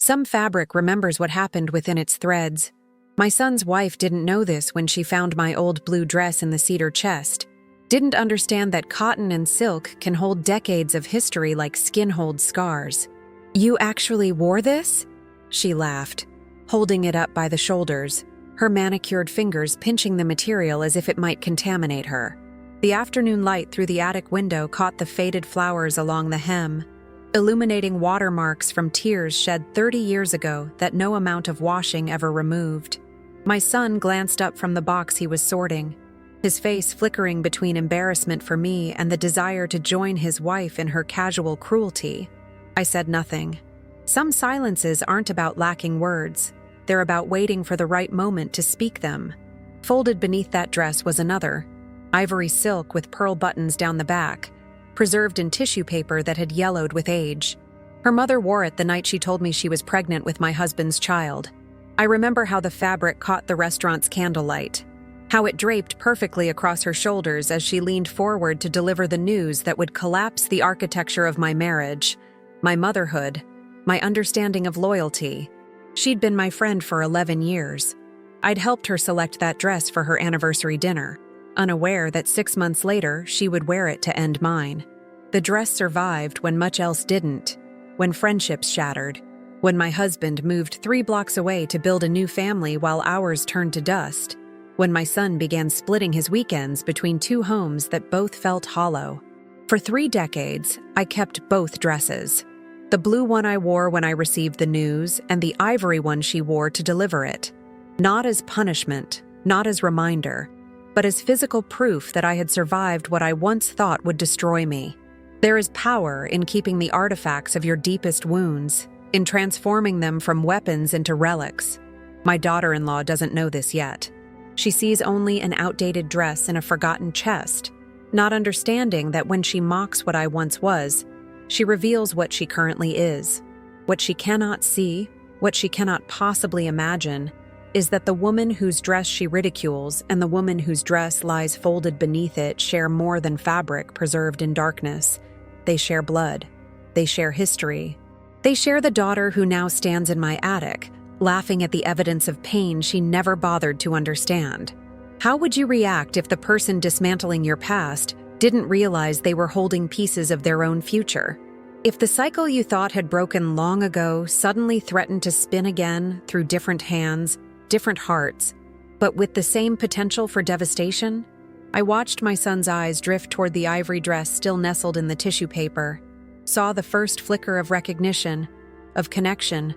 Some fabric remembers what happened within its threads. My son's wife didn't know this when she found my old blue dress in the cedar chest. Didn't understand that cotton and silk can hold decades of history like skin holds scars. "You actually wore this?" She laughed, holding it up by the shoulders, her manicured fingers pinching the material as if it might contaminate her. The afternoon light through the attic window caught the faded flowers along the hem, illuminating watermarks from tears shed 30 years ago that no amount of washing ever removed. My son glanced up from the box he was sorting, his face flickering between embarrassment for me and the desire to join his wife in her casual cruelty. I said nothing. Some silences aren't about lacking words. They're about waiting for the right moment to speak them. Folded beneath that dress was another, ivory silk with pearl buttons down the back, preserved in tissue paper that had yellowed with age. Her mother wore it the night she told me she was pregnant with my husband's child. I remember how the fabric caught the restaurant's candlelight, how it draped perfectly across her shoulders as she leaned forward to deliver the news that would collapse the architecture of my marriage, my motherhood, my understanding of loyalty. She'd been my friend for 11 years. I'd helped her select that dress for her anniversary dinner, unaware that 6 months later she would wear it to end mine. The dress survived when much else didn't, when friendships shattered, when my husband moved 3 blocks away to build a new family while ours turned to dust, when my son began splitting his weekends between 2 homes that both felt hollow. For 3 decades, I kept both dresses. The blue one I wore when I received the news, and the ivory one she wore to deliver it. Not as punishment, not as reminder, but as physical proof that I had survived what I once thought would destroy me. There is power in keeping the artifacts of your deepest wounds, in transforming them from weapons into relics. My daughter-in-law doesn't know this yet. She sees only an outdated dress in a forgotten chest, not understanding that when she mocks what I once was, she reveals what she currently is. What she cannot see, what she cannot possibly imagine, is that the woman whose dress she ridicules and the woman whose dress lies folded beneath it share more than fabric preserved in darkness. They share blood. They share history. They share the daughter who now stands in my attic, laughing at the evidence of pain she never bothered to understand. How would you react if the person dismantling your past didn't realize they were holding pieces of their own future? If the cycle you thought had broken long ago suddenly threatened to spin again through different hands, different hearts, but with the same potential for devastation? I watched my son's eyes drift toward the ivory dress still nestled in the tissue paper, saw the first flicker of recognition, of connection,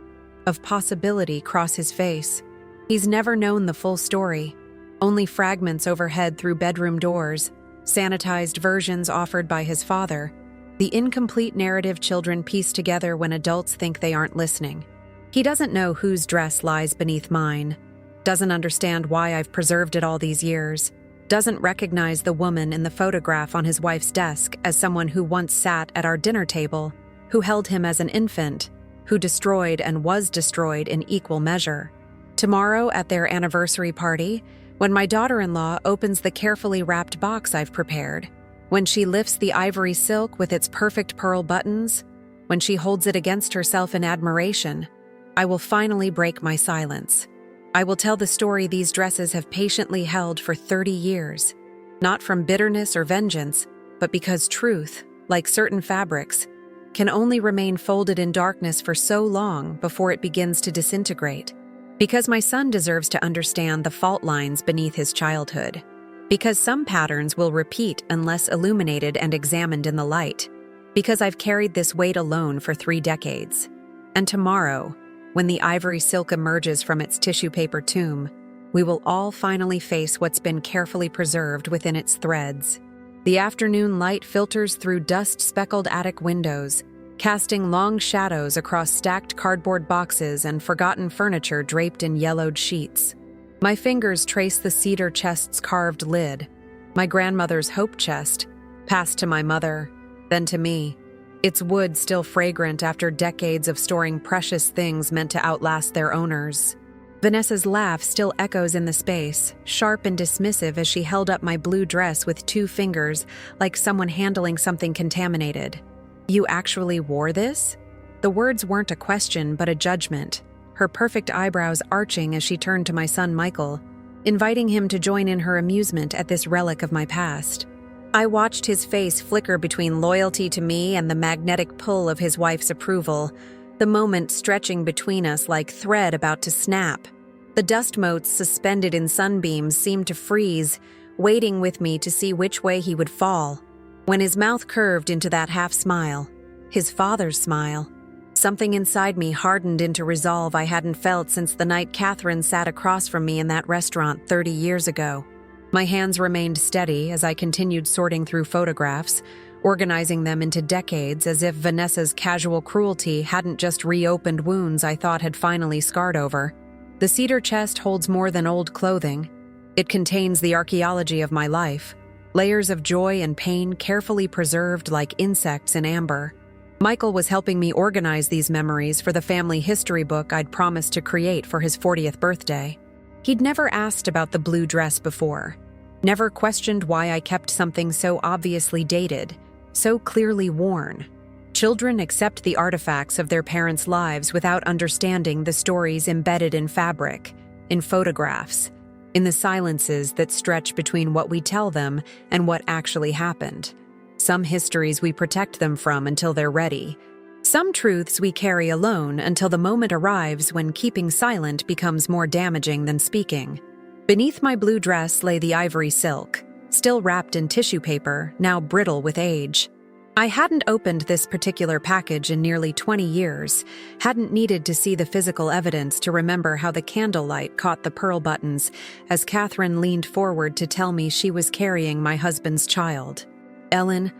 of possibility cross his face. He's never known the full story, only fragments overhead through bedroom doors, sanitized versions offered by his father, the incomplete narrative children piece together when adults think they aren't listening. He doesn't know whose dress lies beneath mine, doesn't understand why I've preserved it all these years, doesn't recognize the woman in the photograph on his wife's desk as someone who once sat at our dinner table, who held him as an infant, who destroyed and was destroyed in equal measure. Tomorrow at their anniversary party, when my daughter-in-law opens the carefully wrapped box I've prepared, when she lifts the ivory silk with its perfect pearl buttons, when she holds it against herself in admiration, I will finally break my silence. I will tell the story these dresses have patiently held for 30 years, not from bitterness or vengeance, but because truth, like certain fabrics, can only remain folded in darkness for so long before it begins to disintegrate. Because my son deserves to understand the fault lines beneath his childhood. Because some patterns will repeat unless illuminated and examined in the light. Because I've carried this weight alone for 3 decades. And tomorrow, when the ivory silk emerges from its tissue paper tomb, we will all finally face what's been carefully preserved within its threads. The afternoon light filters through dust-speckled attic windows, casting long shadows across stacked cardboard boxes and forgotten furniture draped in yellowed sheets. My fingers trace the cedar chest's carved lid, my grandmother's hope chest, passed to my mother, then to me, its wood still fragrant after decades of storing precious things meant to outlast their owners. Vanessa's laugh still echoes in the space, sharp and dismissive as she held up my blue dress with 2 fingers, like someone handling something contaminated. "You actually wore this?" The words weren't a question but a judgment, her perfect eyebrows arching as she turned to my son Michael, inviting him to join in her amusement at this relic of my past. I watched his face flicker between loyalty to me and the magnetic pull of his wife's approval, the moment stretching between us like thread about to snap. The dust motes suspended in sunbeams seemed to freeze, waiting with me to see which way he would fall. When his mouth curved into that half-smile, his father's smile, something inside me hardened into resolve I hadn't felt since the night Catherine sat across from me in that restaurant 30 years ago. My hands remained steady as I continued sorting through photographs, organizing them into decades as if Vanessa's casual cruelty hadn't just reopened wounds I thought had finally scarred over. The cedar chest holds more than old clothing. It contains the archaeology of my life, layers of joy and pain carefully preserved like insects in amber. Michael was helping me organize these memories for the family history book I'd promised to create for his 40th birthday. He'd never asked about the blue dress before, never questioned why I kept something so obviously dated, so clearly worn. Children accept the artifacts of their parents' lives without understanding the stories embedded in fabric, in photographs, in the silences that stretch between what we tell them and what actually happened. Some histories we protect them from until they're ready. Some truths we carry alone until the moment arrives when keeping silent becomes more damaging than speaking. Beneath my blue dress lay the ivory silk, still wrapped in tissue paper, now brittle with age. I hadn't opened this particular package in nearly 20 years, hadn't needed to see the physical evidence to remember how the candlelight caught the pearl buttons as Catherine leaned forward to tell me she was carrying my husband's child. "Ellen,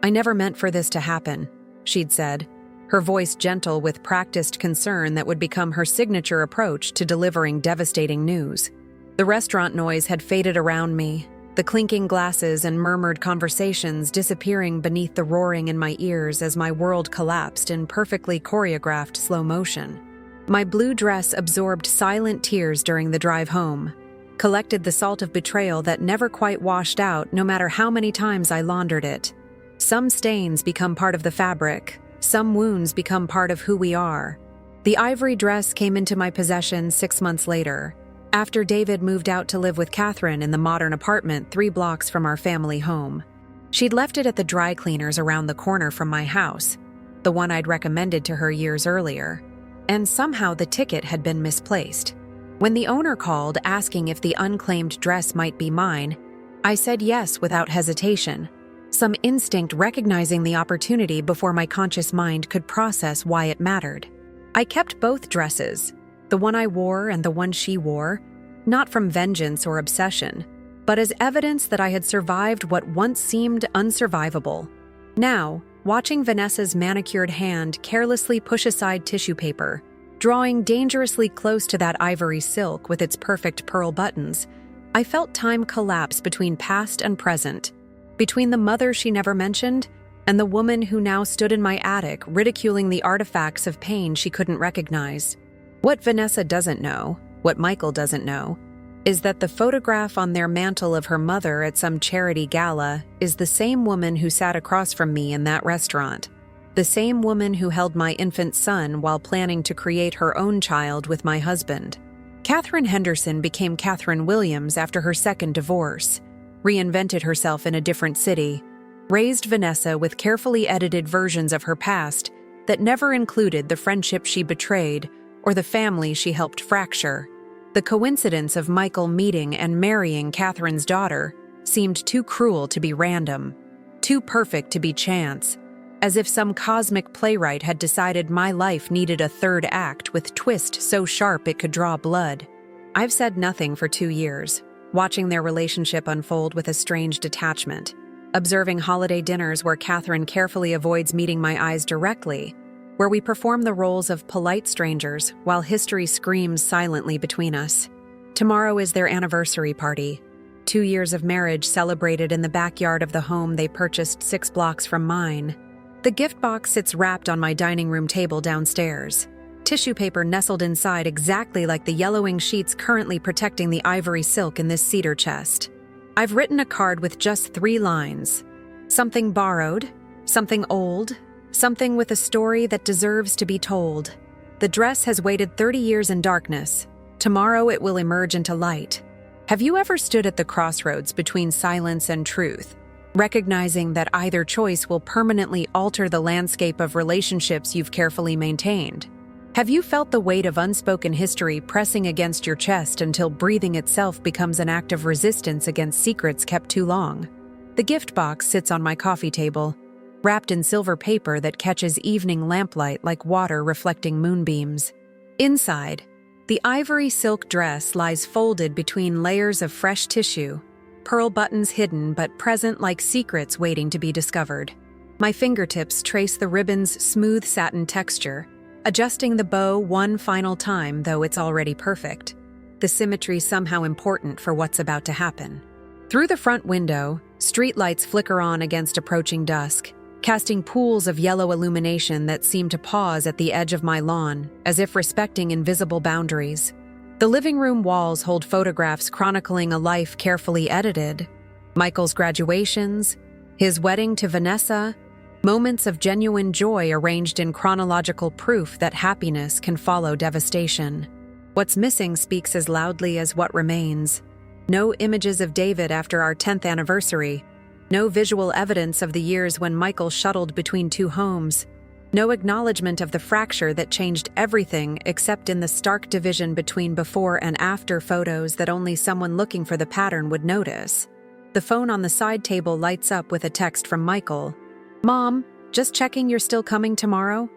I never meant for this to happen," she'd said, her voice gentle with practiced concern that would become her signature approach to delivering devastating news. The restaurant noise had faded around me, the clinking glasses and murmured conversations disappearing beneath the roaring in my ears as my world collapsed in perfectly choreographed slow motion. My blue dress absorbed silent tears during the drive home, collected the salt of betrayal that never quite washed out no matter how many times I laundered it. Some stains become part of the fabric, some wounds become part of who we are. The ivory dress came into my possession 6 months later, after David moved out to live with Catherine in the modern apartment 3 blocks from our family home. She'd left it at the dry cleaners around the corner from my house, the one I'd recommended to her years earlier, and somehow the ticket had been misplaced. When the owner called asking if the unclaimed dress might be mine, I said yes without hesitation, some instinct recognizing the opportunity before my conscious mind could process why it mattered. I kept both dresses, the one I wore and the one she wore, not from vengeance or obsession, but as evidence that I had survived what once seemed unsurvivable. Now, watching Vanessa's manicured hand carelessly push aside tissue paper, drawing dangerously close to that ivory silk with its perfect pearl buttons, I felt time collapse between past and present, between the mother she never mentioned and the woman who now stood in my attic ridiculing the artifacts of pain she couldn't recognize. What Vanessa doesn't know, what Michael doesn't know, is that the photograph on their mantle of her mother at some charity gala is the same woman who sat across from me in that restaurant, the same woman who held my infant son while planning to create her own child with my husband. Catherine Henderson became Catherine Williams after her second divorce, reinvented herself in a different city, raised Vanessa with carefully edited versions of her past that never included the friendship she betrayed or the family she helped fracture. The coincidence of Michael meeting and marrying Catherine's daughter seemed too cruel to be random, too perfect to be chance, as if some cosmic playwright had decided my life needed a third act with twist so sharp it could draw blood. I've said nothing for 2 years, watching their relationship unfold with a strange detachment, observing holiday dinners where Catherine carefully avoids meeting my eyes directly, where we perform the roles of polite strangers while history screams silently between us. Tomorrow is their anniversary party, 2 years of marriage celebrated in the backyard of the home they purchased 6 blocks from mine. The gift box sits wrapped on my dining room table downstairs, tissue paper nestled inside exactly like the yellowing sheets currently protecting the ivory silk in this cedar chest. I've written a card with just 3 lines. Something borrowed, something old, something with a story that deserves to be told. The dress has waited 30 years in darkness. Tomorrow it will emerge into light. Have you ever stood at the crossroads between silence and truth, recognizing that either choice will permanently alter the landscape of relationships you've carefully maintained? Have you felt the weight of unspoken history pressing against your chest until breathing itself becomes an act of resistance against secrets kept too long? The gift box sits on my coffee table, wrapped in silver paper that catches evening lamplight like water reflecting moonbeams. Inside, the ivory silk dress lies folded between layers of fresh tissue, pearl buttons hidden but present like secrets waiting to be discovered. My fingertips trace the ribbon's smooth satin texture, adjusting the bow one final time, though it's already perfect. The symmetry somehow important for what's about to happen. Through the front window, streetlights flicker on against approaching dusk, casting pools of yellow illumination that seem to pause at the edge of my lawn, as if respecting invisible boundaries. The living room walls hold photographs chronicling a life carefully edited. Michael's graduations, his wedding to Vanessa, moments of genuine joy arranged in chronological proof that happiness can follow devastation. What's missing speaks as loudly as what remains. No images of David after our 10th anniversary. No visual evidence of the years when Michael shuttled between two homes. No acknowledgement of the fracture that changed everything except in the stark division between before and after photos that only someone looking for the pattern would notice. The phone on the side table lights up with a text from Michael. "Mom, just checking you're still coming tomorrow?"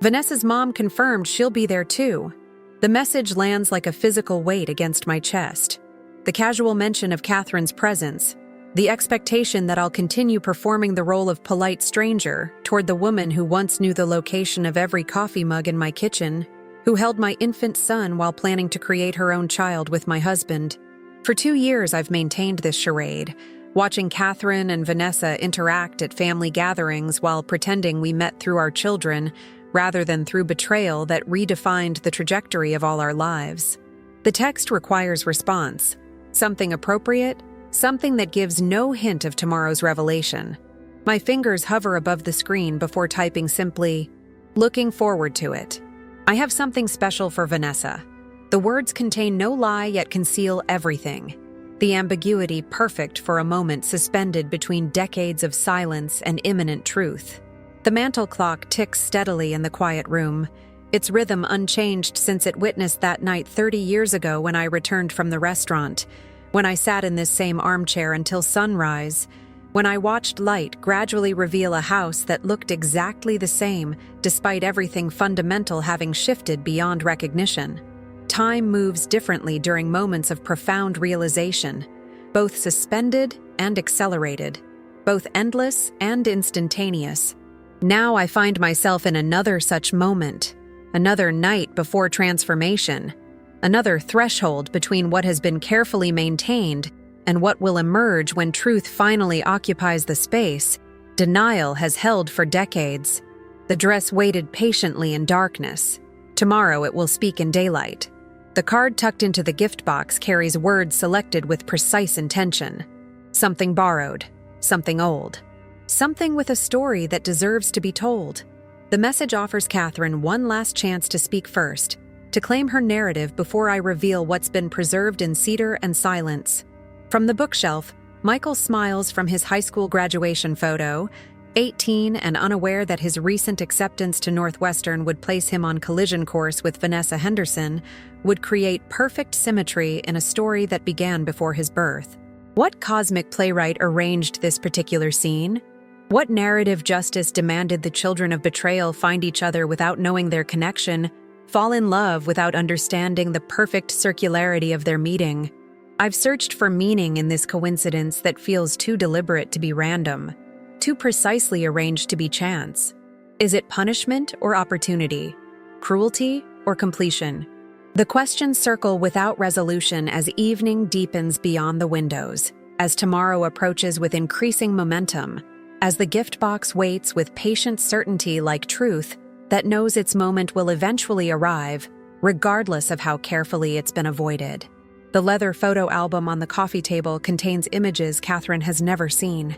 Vanessa's mom confirmed she'll be there too. The message lands like a physical weight against my chest. The casual mention of Catherine's presence, the expectation that I'll continue performing the role of polite stranger toward the woman who once knew the location of every coffee mug in my kitchen, who held my infant son while planning to create her own child with my husband. For 2 years I've maintained this charade, watching Catherine and Vanessa interact at family gatherings while pretending we met through our children rather than through betrayal that redefined the trajectory of all our lives. The text requires response, something appropriate, something that gives no hint of tomorrow's revelation. My fingers hover above the screen before typing simply, "Looking forward to it." I have something special for Vanessa. The words contain no lie yet conceal everything. The ambiguity perfect for a moment suspended between decades of silence and imminent truth. The mantel clock ticks steadily in the quiet room, its rhythm unchanged since it witnessed that night 30 years ago when I returned from the restaurant, when I sat in this same armchair until sunrise, when I watched light gradually reveal a house that looked exactly the same despite everything fundamental having shifted beyond recognition. Time moves differently during moments of profound realization, both suspended and accelerated, both endless and instantaneous. Now I find myself in another such moment, another night before transformation, another threshold between what has been carefully maintained and what will emerge when truth finally occupies the space denial has held for decades. The dress waited patiently in darkness. Tomorrow it will speak in daylight. The card tucked into the gift box carries words selected with precise intention. Something borrowed, something old, something with a story that deserves to be told. The message offers Catherine one last chance to speak first, to claim her narrative before I reveal what's been preserved in cedar and silence. From the bookshelf, Michael smiles from his high school graduation photo, 18 and unaware that his recent acceptance to Northwestern would place him on collision course with Vanessa Henderson, would create perfect symmetry in a story that began before his birth. What cosmic playwright arranged this particular scene? What narrative justice demanded the children of betrayal find each other without knowing their connection, fall in love without understanding the perfect circularity of their meeting? I've searched for meaning in this coincidence that feels too deliberate to be random, too precisely arranged to be chance. Is it punishment or opportunity? Cruelty or completion? The questions circle without resolution as evening deepens beyond the windows, as tomorrow approaches with increasing momentum, as the gift box waits with patient certainty like truth that knows its moment will eventually arrive, regardless of how carefully it's been avoided. The leather photo album on the coffee table contains images Catherine has never seen.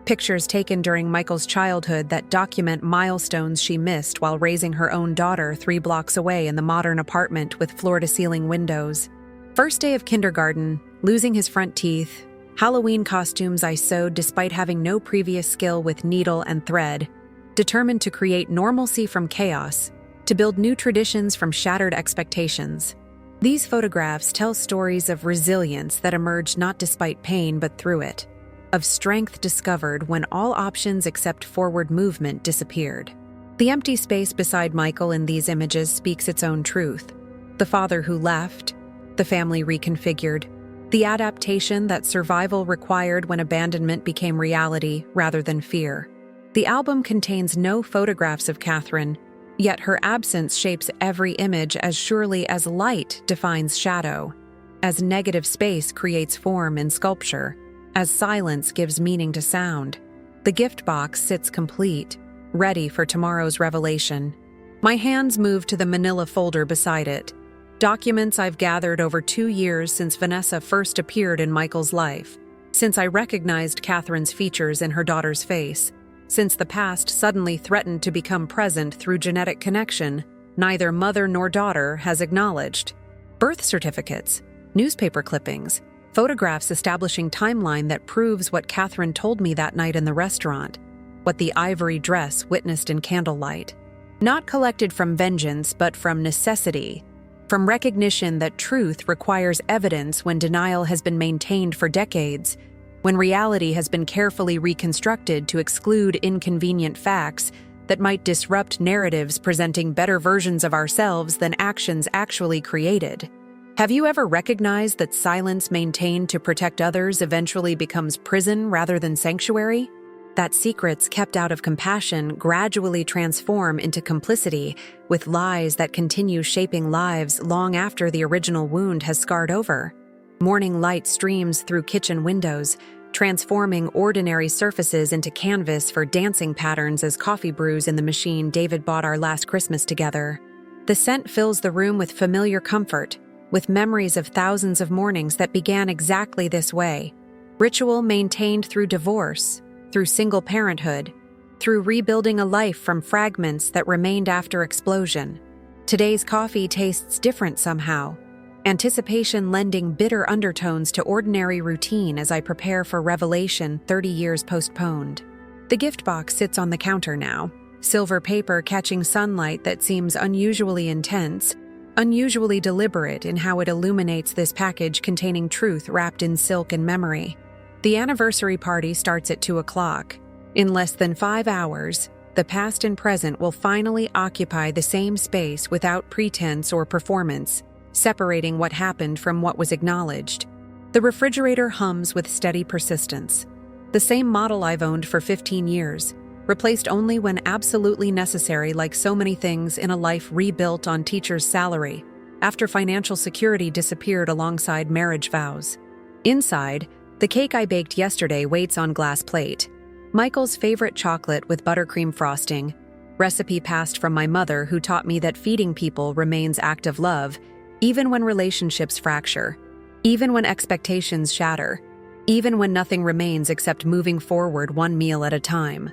Pictures taken during Michael's childhood that document milestones she missed while raising her own daughter 3 blocks away in the modern apartment with floor-to-ceiling windows. First day of kindergarten, losing his front teeth, Halloween costumes I sewed despite having no previous skill with needle and thread, determined to create normalcy from chaos, to build new traditions from shattered expectations. These photographs tell stories of resilience that emerged not despite pain but through it, of strength discovered when all options except forward movement disappeared. The empty space beside Michael in these images speaks its own truth. The father who left, the family reconfigured, the adaptation that survival required when abandonment became reality rather than fear. The album contains no photographs of Catherine, yet her absence shapes every image as surely as light defines shadow, as negative space creates form in sculpture, as silence gives meaning to sound. The gift box sits complete, ready for tomorrow's revelation. My hands move to the manila folder beside it. Documents I've gathered over 2 years since Vanessa first appeared in Michael's life, since I recognized Catherine's features in her daughter's face, since the past suddenly threatened to become present through genetic connection neither mother nor daughter has acknowledged. Birth certificates, newspaper clippings, photographs establishing timeline that proves what Catherine told me that night in the restaurant, what the ivory dress witnessed in candlelight. Not collected from vengeance, but from necessity, from recognition that truth requires evidence when denial has been maintained for decades, when reality has been carefully reconstructed to exclude inconvenient facts that might disrupt narratives presenting better versions of ourselves than actions actually created. Have you ever recognized that silence maintained to protect others eventually becomes prison rather than sanctuary? That secrets kept out of compassion gradually transform into complicity, with lies that continue shaping lives long after the original wound has scarred over. Morning light streams through kitchen windows, transforming ordinary surfaces into canvas for dancing patterns as coffee brews in the machine David bought our last Christmas together. The scent fills the room with familiar comfort, with memories of thousands of mornings that began exactly this way. Ritual maintained through divorce, through single parenthood, through rebuilding a life from fragments that remained after explosion. Today's coffee tastes different somehow, anticipation lending bitter undertones to ordinary routine as I prepare for revelation 30 years postponed. The gift box sits on the counter now, silver paper catching sunlight that seems unusually intense, unusually deliberate in how it illuminates this package containing truth wrapped in silk and memory. The anniversary party starts at 2 o'clock. In less than 5 hours, the past and present will finally occupy the same space without pretense or performance, separating what happened from what was acknowledged. The refrigerator hums with steady persistence. The same model I've owned for 15 years, replaced only when absolutely necessary, like so many things in a life rebuilt on teacher's salary, after financial security disappeared alongside marriage vows. Inside, the cake I baked yesterday waits on glass plate. Michael's favorite chocolate with buttercream frosting, recipe passed from my mother who taught me that feeding people remains act of love, even when relationships fracture, even when expectations shatter, even when nothing remains except moving forward one meal at a time.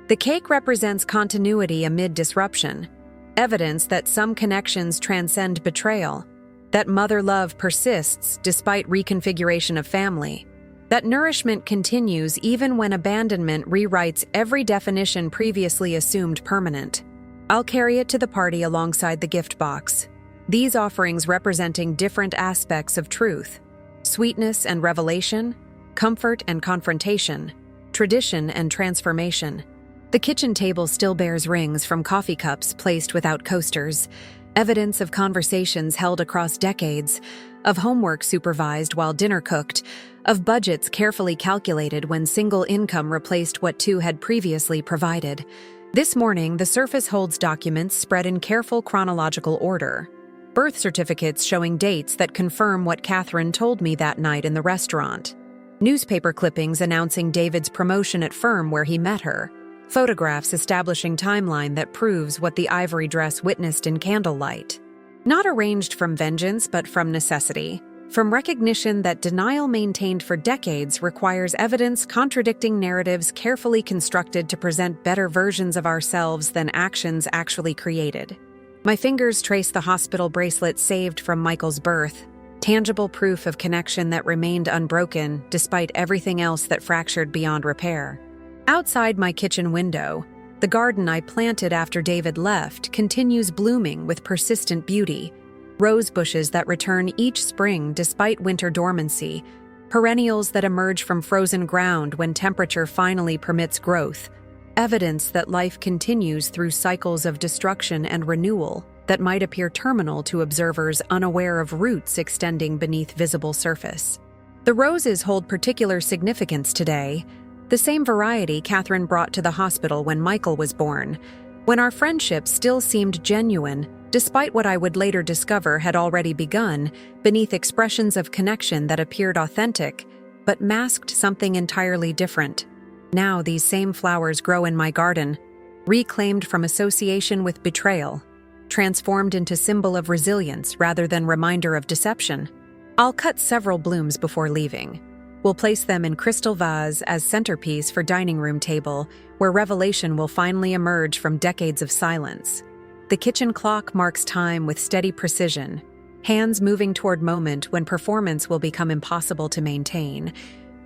The cake represents continuity amid disruption, evidence that some connections transcend betrayal, that mother love persists despite reconfiguration of family, that nourishment continues even when abandonment rewrites every definition previously assumed permanent. I'll carry it to the party alongside the gift box, these offerings representing different aspects of truth: sweetness and revelation, comfort and confrontation, tradition and transformation. The kitchen table still bears rings from coffee cups placed without coasters, evidence of conversations held across decades, of homework supervised while dinner cooked, of budgets carefully calculated when single income replaced what two had previously provided. This morning, the surface holds documents spread in careful chronological order. Birth certificates showing dates that confirm what Catherine told me that night in the restaurant. Newspaper clippings announcing David's promotion at firm where he met her. Photographs establishing timeline that proves what the ivory dress witnessed in candlelight. Not arranged from vengeance but from necessity. from recognition that denial maintained for decades requires evidence contradicting narratives carefully constructed to present better versions of ourselves than actions actually created. My fingers trace the hospital bracelet saved from Michael's birth, tangible proof of connection that remained unbroken despite everything else that fractured beyond repair. Outside my kitchen window, the garden I planted after David left continues blooming with persistent beauty. Rose bushes that return each spring despite winter dormancy, perennials that emerge from frozen ground when temperature finally permits growth, evidence that life continues through cycles of destruction and renewal that might appear terminal to observers unaware of roots extending beneath visible surface. The roses hold particular significance today, the same variety Catherine brought to the hospital when Michael was born, when our friendship still seemed genuine, despite what I would later discover had already begun, beneath expressions of connection that appeared authentic, but masked something entirely different. Now these same flowers grow in my garden, reclaimed from association with betrayal, transformed into symbol of resilience rather than reminder of deception. I'll cut several blooms before leaving. We'll place them in crystal vase as centerpiece for dining room table, where revelation will finally emerge from decades of silence. The kitchen clock marks time with steady precision, hands moving toward moment when performance will become impossible to maintain,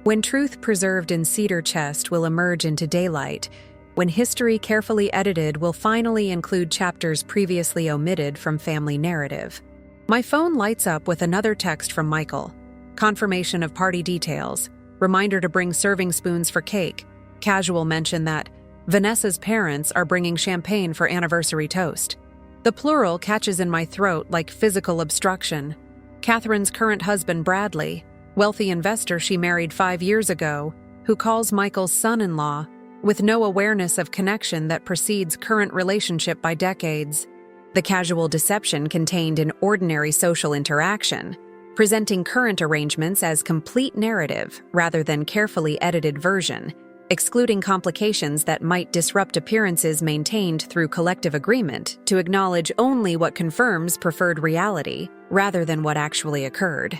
when truth preserved in cedar chest will emerge into daylight, when history carefully edited will finally include chapters previously omitted from family narrative. My phone lights up with another text from Michael. Confirmation of party details, reminder to bring serving spoons for cake, casual mention that Vanessa's parents are bringing champagne for anniversary toast. The plural catches in my throat like physical obstruction. Catherine's current husband, Bradley, wealthy investor she married 5 years ago, who calls Michael's son-in-law, with no awareness of connection that precedes current relationship by decades. The casual deception contained in ordinary social interaction, presenting current arrangements as complete narrative rather than carefully edited version, excluding complications that might disrupt appearances maintained through collective agreement to acknowledge only what confirms preferred reality rather than what actually occurred.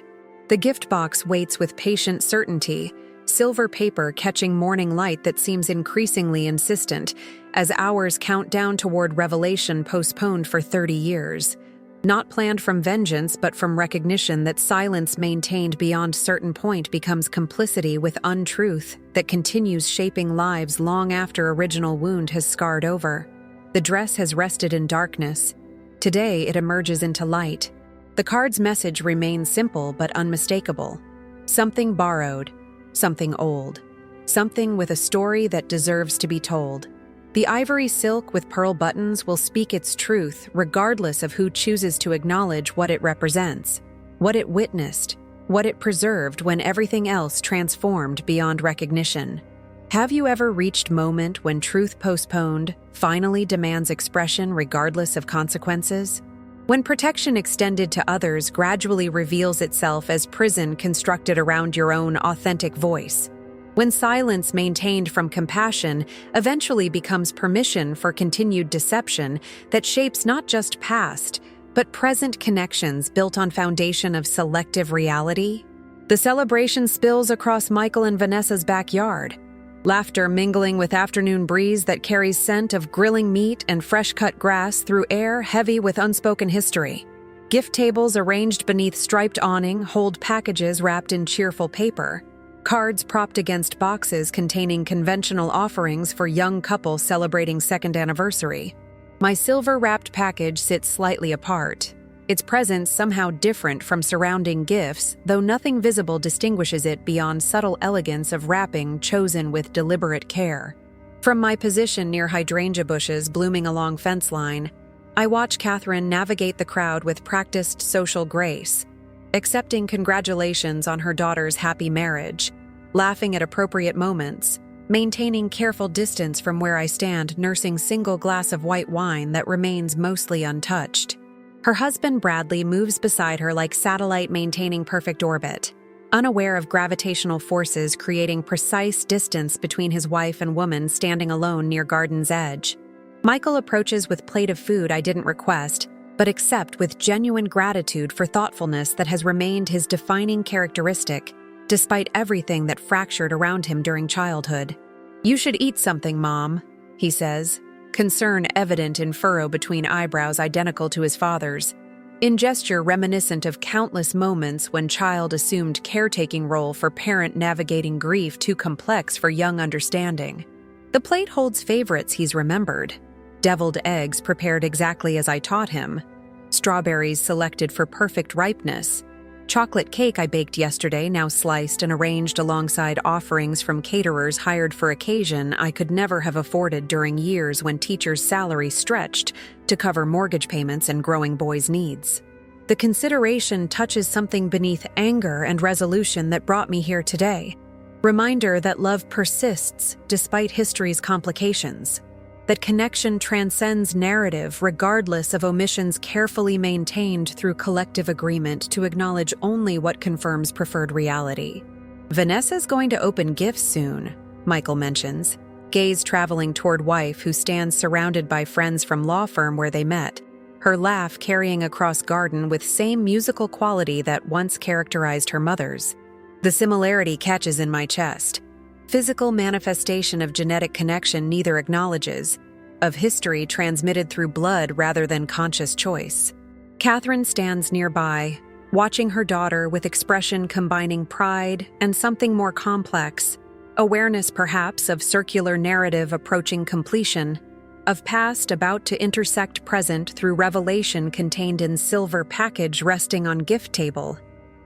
The gift box waits with patient certainty, silver paper catching morning light that seems increasingly insistent as hours count down toward revelation postponed for 30 years. Not planned from vengeance but from recognition that silence maintained beyond certain point becomes complicity with untruth that continues shaping lives long after original wound has scarred over. The dress has rested in darkness. Today it emerges into light. The card's message remains simple but unmistakable. Something borrowed, something old, something with a story that deserves to be told. The ivory silk with pearl buttons will speak its truth regardless of who chooses to acknowledge what it represents, what it witnessed, what it preserved when everything else transformed beyond recognition. Have you ever reached moment when truth postponed finally demands expression regardless of consequences? When protection extended to others gradually reveals itself as prison constructed around your own authentic voice? When silence maintained from compassion eventually becomes permission for continued deception that shapes not just past, but present connections built on foundation of selective reality? The celebration spills across Michael and Vanessa's backyard, laughter mingling with afternoon breeze that carries scent of grilling meat and fresh-cut grass through air heavy with unspoken history. Gift tables arranged beneath striped awning hold packages wrapped in cheerful paper. Cards propped against boxes containing conventional offerings for young couples celebrating second anniversary. My silver-wrapped package sits slightly apart, its presence somehow different from surrounding gifts, though nothing visible distinguishes it beyond subtle elegance of wrapping chosen with deliberate care. From my position near hydrangea bushes blooming along fence line, I watch Catherine navigate the crowd with practiced social grace, accepting congratulations on her daughter's happy marriage, laughing at appropriate moments, maintaining careful distance from where I stand nursing single glass of white wine that remains mostly untouched. Her husband Bradley moves beside her like satellite maintaining perfect orbit, unaware of gravitational forces creating precise distance between his wife and woman standing alone near garden's edge. Michael approaches with plate of food I didn't request, but accept with genuine gratitude for thoughtfulness that has remained his defining characteristic, despite everything that fractured around him during childhood. "You should eat something, Mom," he says, concern evident in furrow between eyebrows identical to his father's, in gesture reminiscent of countless moments when child assumed caretaking role for parent navigating grief too complex for young understanding. The plate holds favorites he's remembered. Deviled eggs prepared exactly as I taught him. Strawberries selected for perfect ripeness. Chocolate cake I baked yesterday, now sliced and arranged alongside offerings from caterers hired for occasion I could never have afforded during years when teachers' salaries stretched to cover mortgage payments and growing boys' needs. The consideration touches something beneath anger and resolution that brought me here today. Reminder that love persists despite history's complications. That connection transcends narrative regardless of omissions carefully maintained through collective agreement to acknowledge only what confirms preferred reality. "Vanessa's going to open gifts soon," Michael mentions, gaze traveling toward wife who stands surrounded by friends from law firm where they met, her laugh carrying across garden with same musical quality that once characterized her mother's. The similarity catches in my chest. Physical manifestation of genetic connection neither acknowledges, of history transmitted through blood rather than conscious choice. Catherine stands nearby, watching her daughter with expression combining pride and something more complex, awareness perhaps of circular narrative approaching completion, of past about to intersect present through revelation contained in silver package resting on gift table.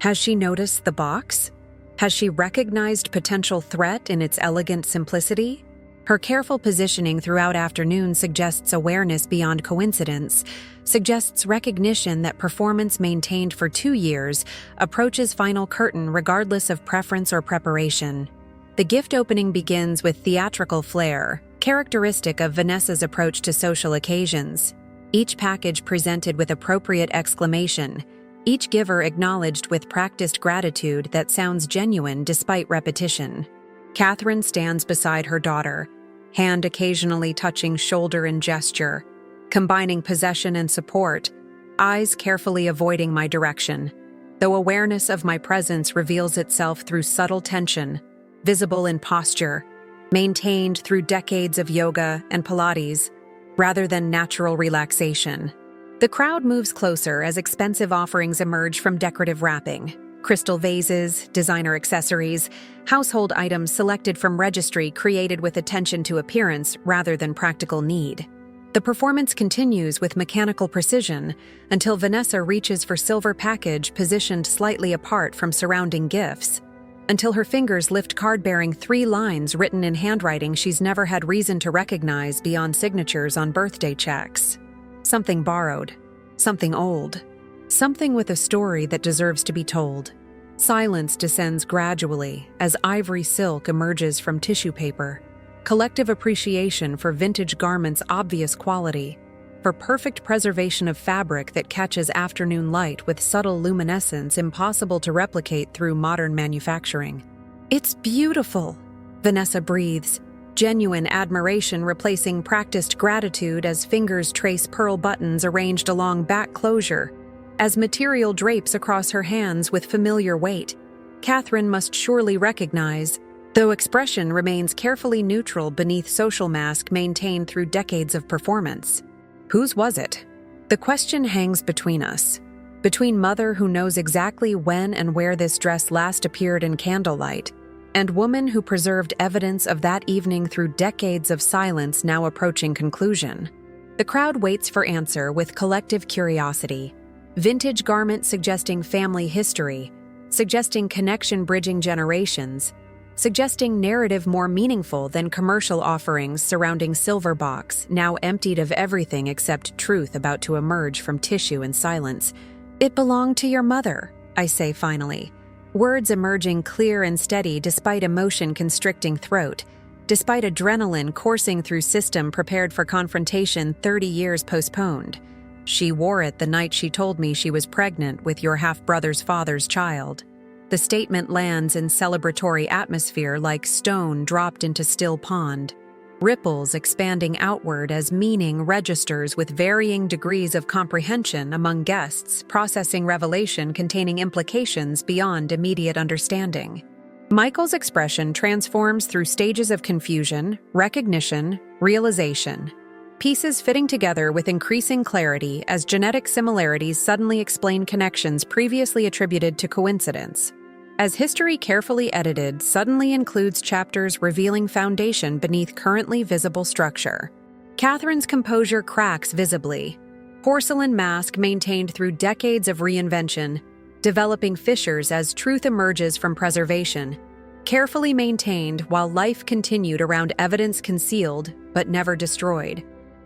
Has she noticed the box? Has she recognized potential threat in its elegant simplicity? Her careful positioning throughout afternoon suggests awareness beyond coincidence, suggests recognition that performance maintained for 2 years approaches final curtain regardless of preference or preparation. The gift opening begins with theatrical flair, characteristic of Vanessa's approach to social occasions. Each package presented with appropriate exclamation, each giver acknowledged with practiced gratitude that sounds genuine despite repetition. Catherine stands beside her daughter, hand occasionally touching shoulder in gesture, combining possession and support, eyes carefully avoiding my direction, though awareness of my presence reveals itself through subtle tension, visible in posture, maintained through decades of yoga and Pilates, rather than natural relaxation. The crowd moves closer as expensive offerings emerge from decorative wrapping. Crystal vases, designer accessories, household items selected from registry created with attention to appearance rather than practical need. The performance continues with mechanical precision until Vanessa reaches for silver package positioned slightly apart from surrounding gifts, until her fingers lift card bearing 3 lines written in handwriting she's never had reason to recognize beyond signatures on birthday checks. Something borrowed, something old, something with a story that deserves to be told. Silence descends gradually as ivory silk emerges from tissue paper. Collective appreciation for vintage garments' obvious quality, for perfect preservation of fabric that catches afternoon light with subtle luminescence impossible to replicate through modern manufacturing. "It's beautiful," Vanessa breathes, genuine admiration replacing practiced gratitude as fingers trace pearl buttons arranged along back closure, as material drapes across her hands with familiar weight. Catherine must surely recognize, though expression remains carefully neutral beneath social mask maintained through decades of performance. Whose was it? The question hangs between us, between mother who knows exactly when and where this dress last appeared in candlelight, and woman who preserved evidence of that evening through decades of silence now approaching conclusion. The crowd waits for answer with collective curiosity. Vintage garment suggesting family history, suggesting connection bridging generations, suggesting narrative more meaningful than commercial offerings surrounding silver box, now emptied of everything except truth about to emerge from tissue and silence. "It belonged to your mother," I say finally. Words emerging clear and steady despite emotion constricting throat, despite adrenaline coursing through system prepared for confrontation 30 years postponed. "She wore it the night she told me she was pregnant with your half-brother's father's child." The statement lands in celebratory atmosphere like stone dropped into still pond. ripples expanding outward as meaning registers with varying degrees of comprehension among guests, processing revelation containing implications beyond immediate understanding. Michael's expression transforms through stages of confusion, recognition, realization. Pieces fitting together with increasing clarity as genetic similarities suddenly explain connections previously attributed to coincidence. As history carefully edited suddenly includes chapters revealing foundation beneath currently visible structure. Catherine's composure cracks visibly. Porcelain mask maintained through decades of reinvention, developing fissures as truth emerges from preservation. Carefully maintained while life continued around evidence concealed but never destroyed.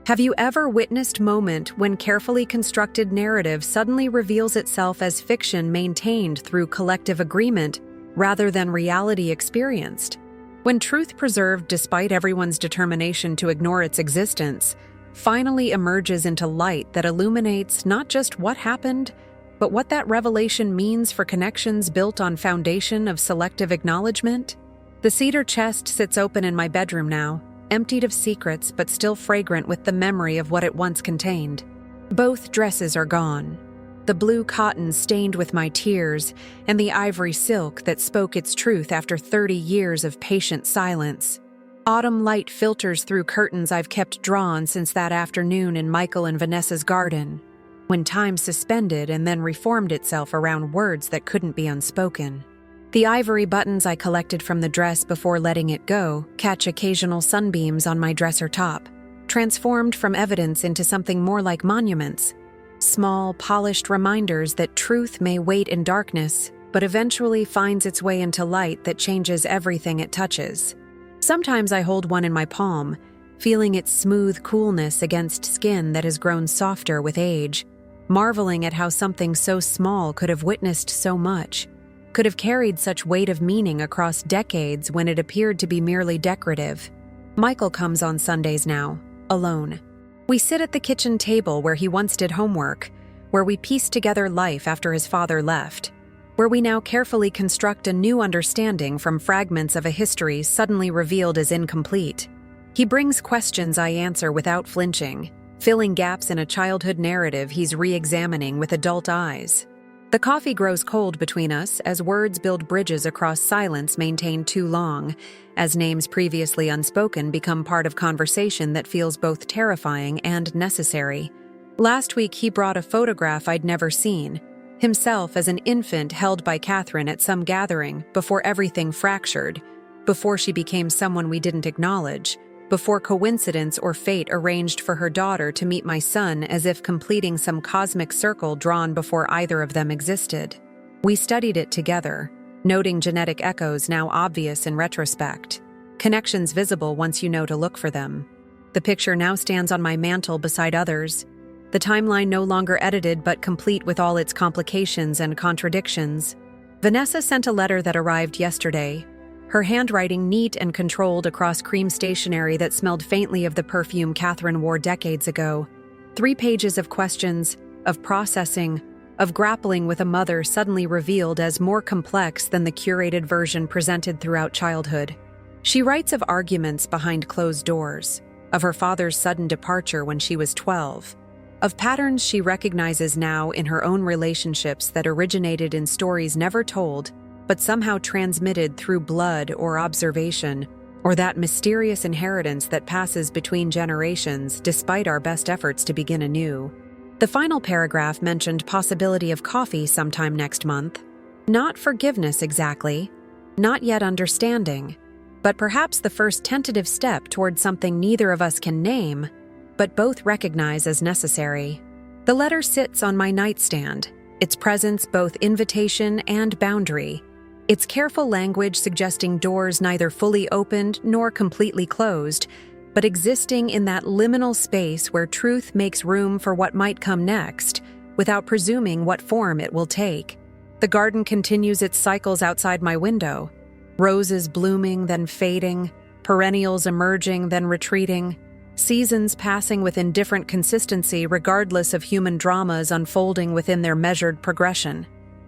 Have you ever witnessed a moment when carefully constructed narrative suddenly reveals itself as fiction maintained through collective agreement rather than reality experienced? When truth preserved despite everyone's determination to ignore its existence finally emerges into light that illuminates not just what happened, but what that revelation means for connections built on foundation of selective acknowledgement? The cedar chest sits open in my bedroom now, emptied of secrets but still fragrant with the memory of what it once contained. Both dresses are gone. The blue cotton stained with my tears, and the ivory silk that spoke its truth after 30 years of patient silence. Autumn light filters through curtains I've kept drawn since that afternoon in Michael and Vanessa's garden, when time suspended and then reformed itself around words that couldn't be unspoken. The ivory buttons I collected from the dress before letting it go catch occasional sunbeams on my dresser top, transformed from evidence into something more like monuments. Small, polished reminders that truth may wait in darkness, but eventually finds its way into light that changes everything it touches. Sometimes I hold one in my palm, feeling its smooth coolness against skin that has grown softer with age, marveling at how something so small could have witnessed so much, could have carried such weight of meaning across decades when it appeared to be merely decorative. Michael comes on Sundays now, alone. We sit at the kitchen table where he once did homework, where we piece together life after his father left, where we now carefully construct a new understanding from fragments of a history suddenly revealed as incomplete. He brings questions I answer without flinching, filling gaps in a childhood narrative he's re-examining with adult eyes. The coffee grows cold between us as words build bridges across silence maintained too long, as names previously unspoken become part of conversation that feels both terrifying and necessary. Last week he brought a photograph I'd never seen, himself as an infant held by Catherine at some gathering before everything fractured, before she became someone we didn't acknowledge, before coincidence or fate arranged for her daughter to meet my son as if completing some cosmic circle drawn before either of them existed. We studied it together, noting genetic echoes now obvious in retrospect, connections visible once you know to look for them. The picture now stands on my mantle beside others, the timeline no longer edited but complete with all its complications and contradictions. Vanessa sent a letter that arrived yesterday, her handwriting neat and controlled across cream stationery that smelled faintly of the perfume Catherine wore decades ago. 3 pages of questions, of processing, of grappling with a mother suddenly revealed as more complex than the curated version presented throughout childhood. She writes of arguments behind closed doors, of her father's sudden departure when she was 12, of patterns she recognizes now in her own relationships that originated in stories never told, but somehow transmitted through blood or observation, or that mysterious inheritance that passes between generations despite our best efforts to begin anew. The final paragraph mentioned possibility of coffee sometime next month. Not forgiveness exactly, not yet understanding, but perhaps the first tentative step toward something neither of us can name, but both recognize as necessary. The letter sits on my nightstand, its presence both invitation and boundary, its careful language suggesting doors neither fully opened nor completely closed, but existing in that liminal space where truth makes room for what might come next, without presuming what form it will take. The garden continues its cycles outside my window, roses blooming then fading, perennials emerging then retreating, seasons passing with indifferent consistency regardless of human dramas unfolding within their measured progression.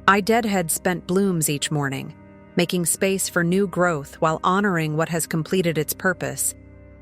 I deadhead spent blooms each morning, making space for new growth while honoring what has completed its purpose.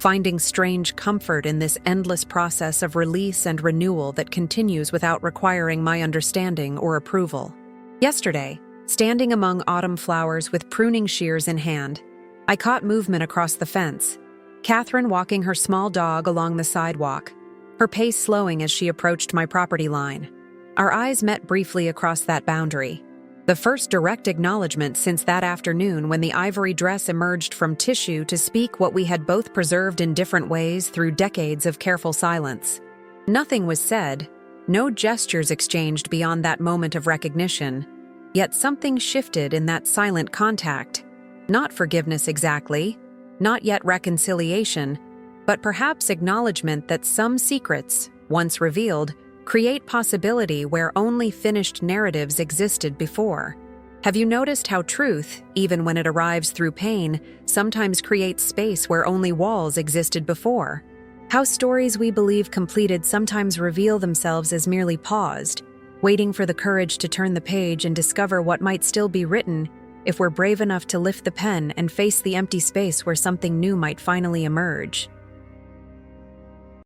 finding strange comfort in this endless process of release and renewal that continues without requiring my understanding or approval. Yesterday, standing among autumn flowers with pruning shears in hand, I caught movement across the fence. Catherine walking her small dog along the sidewalk, her pace slowing as she approached my property line. Our eyes met briefly across that boundary. The first direct acknowledgement since that afternoon when the ivory dress emerged from tissue to speak what we had both preserved in different ways through decades of careful silence. Nothing was said, no gestures exchanged beyond that moment of recognition, yet something shifted in that silent contact. Not forgiveness exactly, not yet reconciliation, but perhaps acknowledgement that some secrets, once revealed, create possibility where only finished narratives existed before. Have you noticed how truth, even when it arrives through pain, sometimes creates space where only walls existed before? How stories we believe completed sometimes reveal themselves as merely paused, waiting for the courage to turn the page and discover what might still be written if we're brave enough to lift the pen and face the empty space where something new might finally emerge.